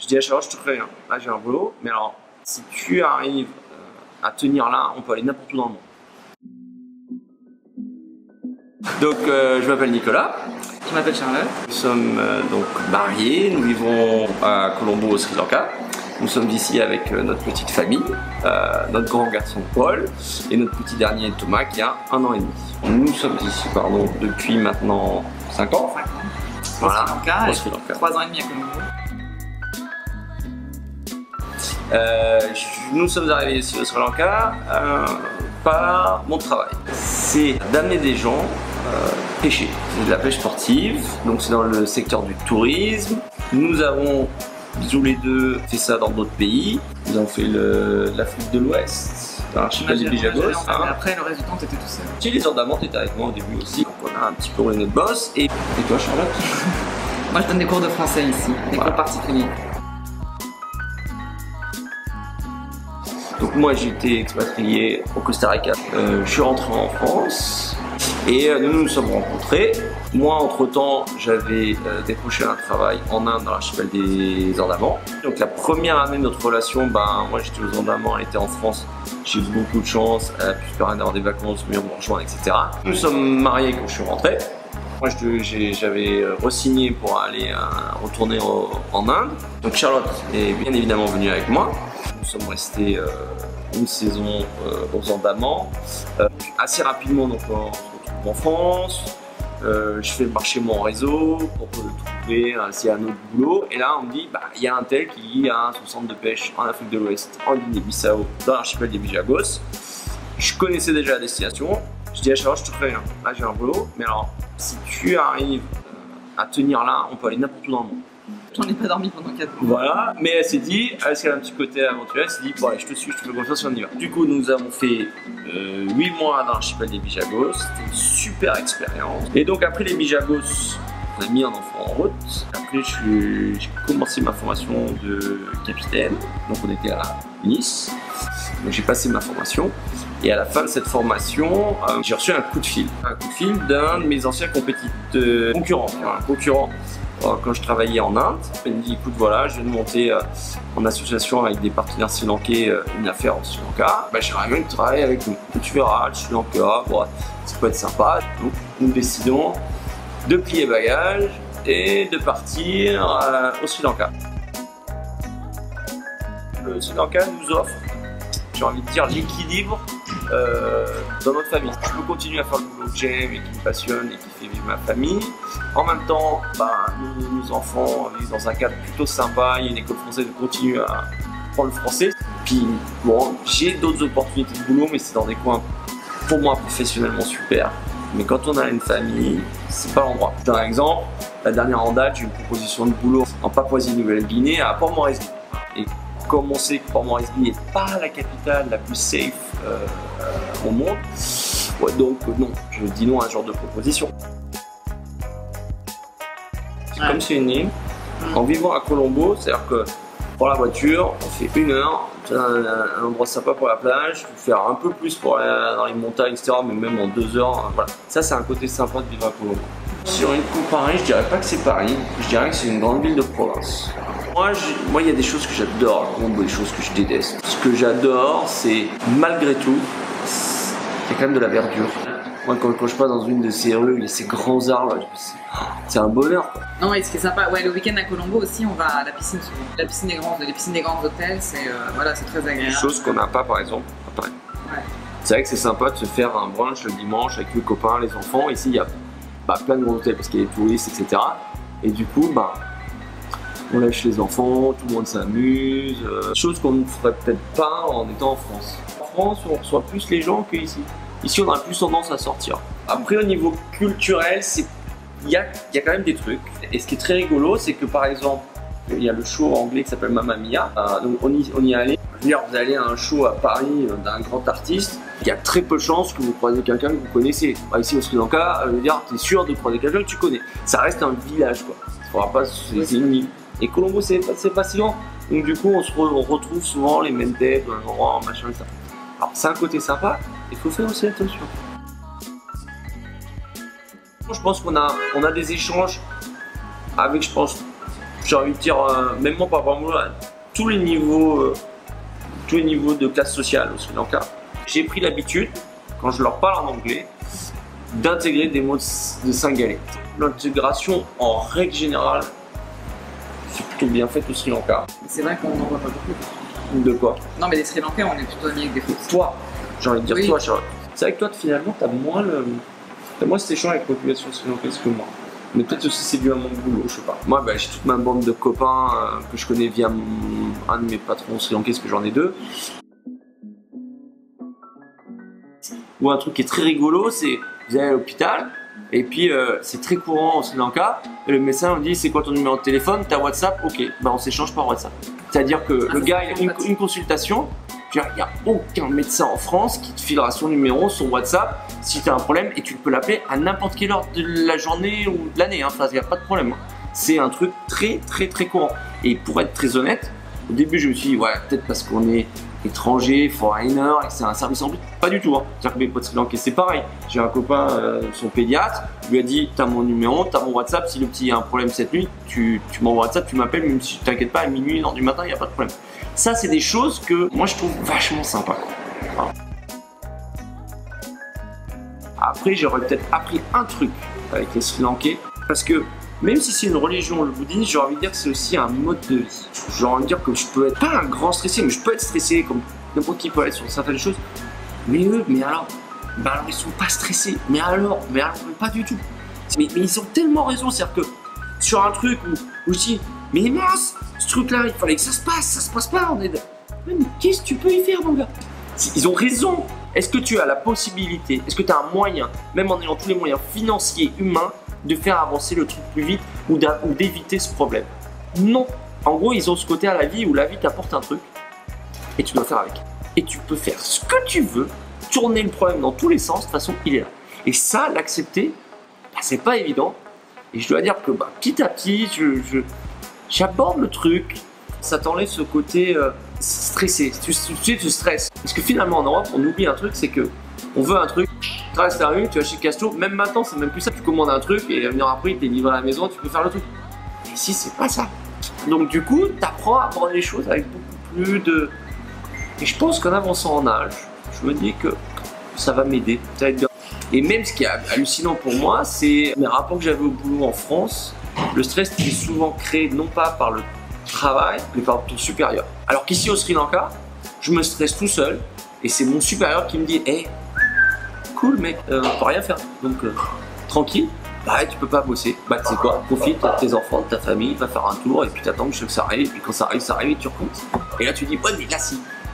Je dis à Charlotte, je te préviens, là j'ai un boulot, mais alors si tu arrives à tenir là, on peut aller n'importe où dans le monde. Donc je m'appelle Nicolas. Je m'appelle Charlotte. Nous sommes donc mariés, nous vivons à Colombo au Sri Lanka. Nous sommes ici avec notre petite famille, notre grand garçon Paul et notre petit dernier Thomas qui a 1 an et demi. Nous sommes ici depuis maintenant 5 ans. 5 ans. Voilà, au Sri Lanka. 3 ans et demi à Colombo. Nous sommes arrivés ici au Sri Lanka par mon travail. C'est d'amener des gens pêcher. C'est de la pêche sportive, donc c'est dans le secteur du tourisme. Nous avons tous les deux fait ça dans d'autres pays. Nous avons fait l'Afrique de l'Ouest, dans l'archipel des Bijagos. Après, le reste du temps, tu étais tout seul. Chez les Andaman, tu étais avec moi au début aussi. Donc on a un petit peu roulé notre boss. Et toi, Charlotte? Moi, je donne des cours de français ici, des cours particuliers. Donc moi, j'ai été expatrié au Costa Rica. Je suis rentré en France et nous nous sommes rencontrés. Moi, entre-temps, j'avais décroché un travail en Inde dans l'archipel des Andaman. Donc la première année de notre relation, moi j'étais aux Andaman, elle était en France. J'ai eu beaucoup de chance, elle a pu se permettre d'avoir des vacances, venir me rejoindre, etc. Nous sommes mariés quand je suis rentré. Moi, j'avais re-signé pour aller retourner en Inde. Donc Charlotte est bien évidemment venue avec moi. Nous sommes restés une saison aux Andaman. Assez rapidement, donc, on se retrouve en France. Je fais marcher mon réseau pour trouver s'il y a un autre boulot. Et là, on me dit, il y a un tel qui a son centre de pêche en Afrique de l'Ouest, en Guinée-Bissau, dans l'archipel des Bijagos. Je connaissais déjà la destination. Je dis à Charlotte, je te préviens, là j'ai un boulot, mais alors si tu arrives à tenir là, on peut aller n'importe où dans le monde. J'en ai pas dormi pendant 4 mois. Voilà, mais elle s'est dit, parce qu'elle a un petit côté aventurier, elle s'est dit, bon allez, je te suis, je te fais confiance, on y va. Du coup, nous avons fait 8 mois dans l'archipel des Bijagos, c'était une super expérience. Et donc après les Bijagos, on a mis un enfant en route. Après, j'ai commencé ma formation de capitaine, donc on était à Nice. Donc j'ai passé ma formation. Et à la fin de cette formation, j'ai reçu un coup de fil. Un coup de fil d'un de mes anciens concurrents. Un concurrent quand je travaillais en Inde. Il me dit, écoute voilà, je viens de monter en association avec des partenaires sri-lankais une affaire en Sri Lanka. J'aimerais bien que tu travailles avec nous. Tu verras, le Sri Lanka, ça peut être sympa. Donc nous décidons de plier bagages et de partir au Sri Lanka. Le Sri Lanka nous offre, j'ai envie de dire, l'équilibre dans notre famille. Je peux continuer à faire le boulot que j'aime et qui me passionne et qui fait vivre ma famille. En même temps, nos enfants vivent dans un cadre plutôt sympa. Il y a une école française, je continue à apprendre le français. Puis bon, j'ai d'autres opportunités de boulot, mais c'est dans des coins pour moi professionnellement super. Mais quand on a une famille, c'est pas l'endroit. Je donne un exemple, la dernière en date, j'ai eu une proposition de boulot en Papouasie-Nouvelle-Guinée à Port Moresby. Et comme on sait que Port Moresby n'est pas la capitale la plus safe au monde, donc non, je dis non à ce genre de proposition. Comme c'est une île, en vivant à Colombo, c'est-à-dire que pour la voiture, on fait 1 heure, c'est un endroit sympa pour la plage, il faut faire un peu plus pour aller dans les montagnes, etc., mais même en 2 heures, voilà. Ça, c'est un côté sympa de vivre à Colombo. Sur une comparée, je dirais pas que c'est Paris, je dirais que c'est une grande ville de province. Moi, il y a des choses que j'adore à Colombo, des choses que je déteste. Ce que j'adore, c'est, malgré tout, il y a quand même de la verdure. Moi, quand je passe dans une de ces rues, il y a ces grands arbres, c'est un bonheur, quoi. Non, et ce qui est sympa, le week-end à Colombo aussi, on va à la piscine souvent. La piscine des grands hôtels, c'est très agréable. Chose qu'on n'a pas, par exemple, à Paris. Ouais. C'est vrai que c'est sympa de se faire un brunch le dimanche avec les copains, les enfants. Ici, il y a plein de grands hôtels parce qu'il y a des touristes, etc. Et du coup, on lâche les enfants, tout le monde s'amuse. Chose qu'on ne ferait peut-être pas en étant en France. En France, on reçoit plus les gens qu'ici. Ici, on a plus tendance à sortir. Après, au niveau culturel, il y a quand même des trucs. Et ce qui est très rigolo, c'est que par exemple, il y a le show anglais qui s'appelle Mamma Mia. Donc on y est allé. Je veux dire, vous allez à un show à Paris d'un grand artiste, il y a très peu de chances que vous croisez quelqu'un que vous connaissez. Ici au Sri Lanka, je veux dire, tu es sûr de croiser quelqu'un que tu connais. Ça reste un village, quoi. C'est une île. Et Colombo, c'est pas si loin. Donc du coup, on retrouve souvent les mêmes têtes, un endroit, machin et ça. Alors c'est un côté sympa, il faut faire aussi attention. Je pense qu'on a des échanges avec, je pense, j'ai envie de dire, même moi, par rapport à tous les niveaux de classe sociale au Sri Lanka, j'ai pris l'habitude, quand je leur parle en anglais, d'intégrer des mots de singalais. L'intégration, en règle générale, c'est plutôt bien fait au Sri Lanka. C'est vrai qu'on n'en voit pas beaucoup. De quoi? Non, mais les Sri Lankais, on est plutôt amis avec des Français. Toi, j'ai envie de dire oui. toi, c'est vrai que toi, finalement, t'as moins cet échange avec la population sri-lankaise que moi. Mais peut-être aussi c'est dû à mon boulot, je sais pas. Moi, bah, j'ai toute ma bande de copains que je connais via un de mes patrons sri-lankais, parce que j'en ai deux. Ou un truc qui est très rigolo, c'est vous allez à l'hôpital, et puis c'est très courant au Sri Lanka, et le médecin me dit c'est quoi ton numéro de téléphone, t'as WhatsApp, ok, bah on s'échange par WhatsApp. C'est-à-dire que le gars, il a une consultation, il n'y a aucun médecin en France qui te filera son numéro, son WhatsApp, si tu as un problème, et tu peux l'appeler à n'importe quelle heure de la journée ou de l'année, hein, il n'y a pas de problème. Hein. C'est un truc très courant. Et pour être très honnête, au début je me suis dit, ouais, peut-être parce qu'on est étranger, foreigner, et que c'est un service en plus. Pas du tout. Hein. C'est-à-dire que mes potes sri-lankais, c'est pareil. J'ai un copain, son pédiatre, lui a dit, t'as mon numéro, t'as mon WhatsApp, si le petit a un problème cette nuit, tu m'envoies WhatsApp, tu m'appelles, même si tu t'inquiètes pas, à minuit, 1h du matin, il n'y a pas de problème. Ça, c'est des choses que moi je trouve vachement sympa. Voilà. Après, j'aurais peut-être appris un truc avec les Sri Lankais, parce que même si c'est une religion, le bouddhisme, j'ai envie de dire que c'est aussi un mode de vie. J'ai envie de dire que je peux être pas un grand stressé, mais je peux être stressé comme n'importe qui peut être sur certaines choses. Mais eux, alors, ils sont pas stressés. Mais alors, pas du tout. Mais ils ont tellement raison, c'est-à-dire que sur un truc où je dis, mais mince, ce truc-là, il fallait que ça se passe pas, on est de... Mais qu'est-ce que tu peux y faire, mon gars? Ils ont raison. Est-ce que tu as la possibilité, est-ce que tu as un moyen, même en ayant tous les moyens financiers, humains, de faire avancer le truc plus vite ou d'éviter ce problème? Non. En gros, ils ont ce côté à la vie où la vie t'apporte un truc et tu dois faire avec. Et tu peux faire ce que tu veux, tourner le problème dans tous les sens, de toute façon, il est là. Et ça, l'accepter, bah, c'est pas évident. Et je dois dire que petit à petit, j'aborde le truc. Ça t'enlève ce côté stressé. Tu stresses. Parce que finalement, en Europe, on oublie un truc, c'est que on veut un truc, tu traverses la rue, tu vas chez Casto, même maintenant, c'est même plus ça. Tu commandes un truc et une heure après, il t'est livré à la maison, tu peux faire le truc. Et ici, c'est pas ça. Donc, du coup, tu apprends à aborder les choses avec beaucoup plus de. Et je pense qu'en avançant en âge, je me dis que ça va m'aider. Ça va être bien. Et même ce qui est hallucinant pour moi, c'est mes rapports que j'avais au boulot en France. Le stress qui est souvent créé non pas par le travail, mais par ton supérieur. Alors qu'ici au Sri Lanka, je me stresse tout seul et c'est mon supérieur qui me dit hey, cool mec, on peut rien faire. Donc tranquille, bah tu peux pas bosser. Bah tu sais quoi, profite de tes enfants, de ta famille, va faire un tour et puis t'attends que ça arrive. Et puis quand ça arrive et tu recomptes. Et là tu dis ouais mais là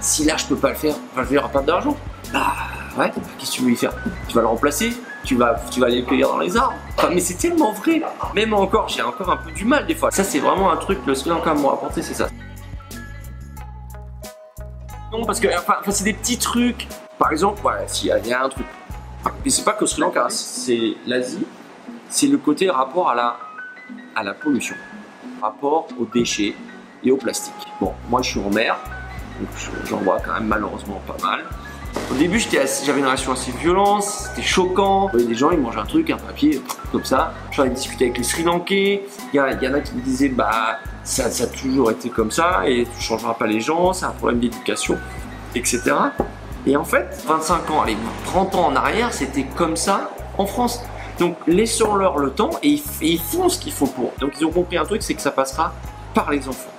si là je peux pas le faire, enfin, je vais avoir pas d'argent. Bah ouais, qu'est-ce que tu veux y faire? Tu vas le remplacer, tu vas aller le cueillir dans les arbres. Enfin, mais c'est tellement vrai. Même encore, j'ai encore un peu du mal des fois. Ça c'est vraiment un truc que le Sri Lanka m'a apporté, c'est ça. Non parce que c'est des petits trucs. Par exemple, voilà, s'il y a un truc. Et c'est pas que le Sri Lanka, c'est l'Asie. C'est le côté rapport à la pollution, rapport aux déchets et au plastique. Bon, moi je suis en mer, donc j'en vois quand même malheureusement pas mal. Au début, j'avais une réaction assez violente, c'était choquant. Il y avait des gens, ils mangeaient un truc, un papier, comme ça. J'en ai discuté avec les Sri Lankais. Il y en a qui me disaient, bah, ça a toujours été comme ça et tu ne changeras pas les gens, c'est un problème d'éducation, etc. Et en fait, 25 ans, allez, 30 ans en arrière, c'était comme ça en France. Donc, laissons-leur le temps et ils font ce qu'il faut pour. Donc, ils ont compris un truc, c'est que ça passera par les enfants.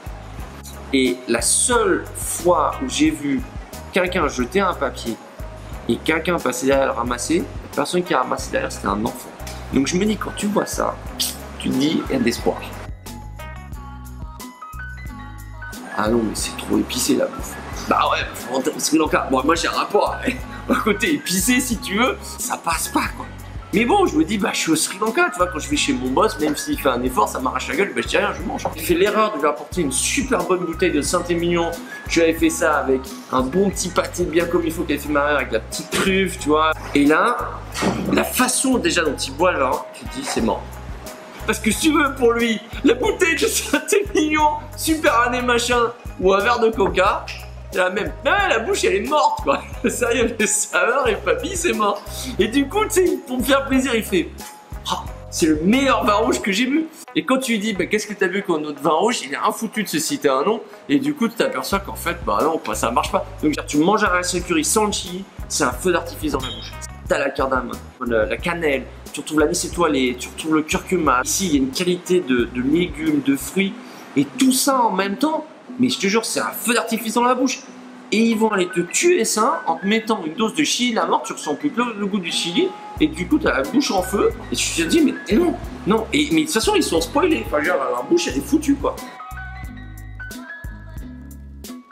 Et la seule fois où j'ai vu quelqu'un jeter un papier et quelqu'un passer derrière le ramasser, la personne qui a ramassé derrière c'était un enfant. Donc je me dis quand tu vois ça, tu te dis il y a de l'espoir. Ah non mais c'est trop épicé la bouffe. Bah ouais, faut rentrer au Sri Lanka. Bon, moi j'ai un rapport à côté épicé si tu veux, ça passe pas quoi. Mais bon, je me dis, bah, je suis au Sri Lanka, tu vois, quand je vais chez mon boss, même s'il fait un effort, ça m'arrache la gueule, bah, je dis rien, je mange. J'ai fait l'erreur de lui apporter une super bonne bouteille de Saint-Émilion. Je lui avais fait ça avec un bon petit pâté bien comme il faut qu'elle fait ma mère, avec la petite truffe, tu vois. Et là, la façon déjà dont il boit le vin, tu te dis, c'est mort. Parce que si tu veux, pour lui, la bouteille de Saint-Émilion, super année machin, ou un verre de coca, c'est la même. Ah, la bouche elle est morte quoi. Ça y est, les saveurs et papy c'est mort. Et du coup, tu sais, pour me faire plaisir, il fait ah, c'est le meilleur vin rouge que j'ai bu. Et quand tu lui dis, bah, qu'est-ce que tu as bu comme notre vin rouge, il est infoutu de se citer un nom. Et du coup, tu t'aperçois qu'en fait, bah non, ça marche pas. Donc, tu manges un rice curry sans le chili, c'est un feu d'artifice dans la bouche. T'as la cardamome, la cannelle, tu retrouves l'anis étoilé, tu retrouves le curcuma. Ici, il y a une qualité de légumes, de fruits. Et tout ça en même temps, mais je te jure, c'est un feu d'artifice dans la bouche. Et ils vont aller te tuer ça en te mettant une dose de chili la mort, tu ressens plus le goût du chili, et du coup tu as la bouche en feu, et tu te dis mais non, non, mais de toute façon ils sont spoilés, enfin genre leur bouche elle est foutue quoi.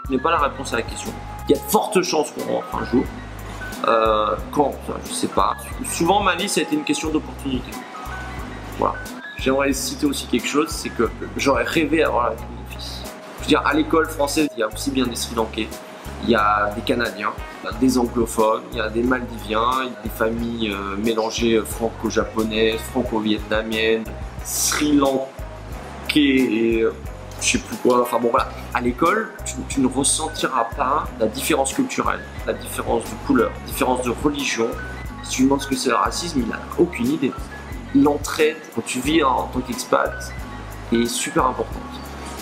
Ce n'est pas la réponse à la question. Il y a de fortes chances qu'on rentre un jour. Quand, je sais pas. Souvent ma vie ça a été une question d'opportunité. Voilà. J'aimerais citer aussi quelque chose, c'est que j'aurais rêvé d'avoir la vie de mon fils. Je veux dire, à l'école française, il y a aussi bien des Sri Lankais. Il y a des Canadiens, il y a des anglophones, il y a des Maldiviens, il y a des familles mélangées franco-japonaises, franco-vietnamiennes, Sri Lankais et je sais plus quoi. Enfin bon voilà, à l'école, tu ne ressentiras pas la différence culturelle, la différence de couleur, la différence de religion. Si tu lui demandes ce que c'est le racisme, il n'a aucune idée. L'entraide, quand tu vis en tant qu'expat, est super importante.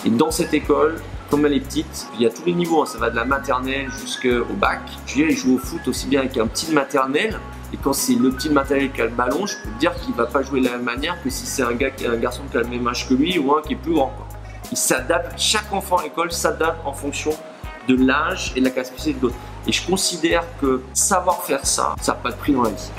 Et dans cette école, comme elle est petite, il y a tous les niveaux, hein, ça va de la maternelle jusqu'au bac. Je veux dire, il joue au foot aussi bien avec un petit de maternelle. Et quand c'est le petit de maternelle qui a le ballon, je peux te dire qu'il ne va pas jouer de la même manière que si c'est un garçon qui a le même âge que lui ou un qui est plus grand, quoi. Il s'adapte, chaque enfant à l'école s'adapte en fonction de l'âge et de la capacité de l'autre. Et je considère que savoir faire ça, ça n'a pas de prix dans la vie.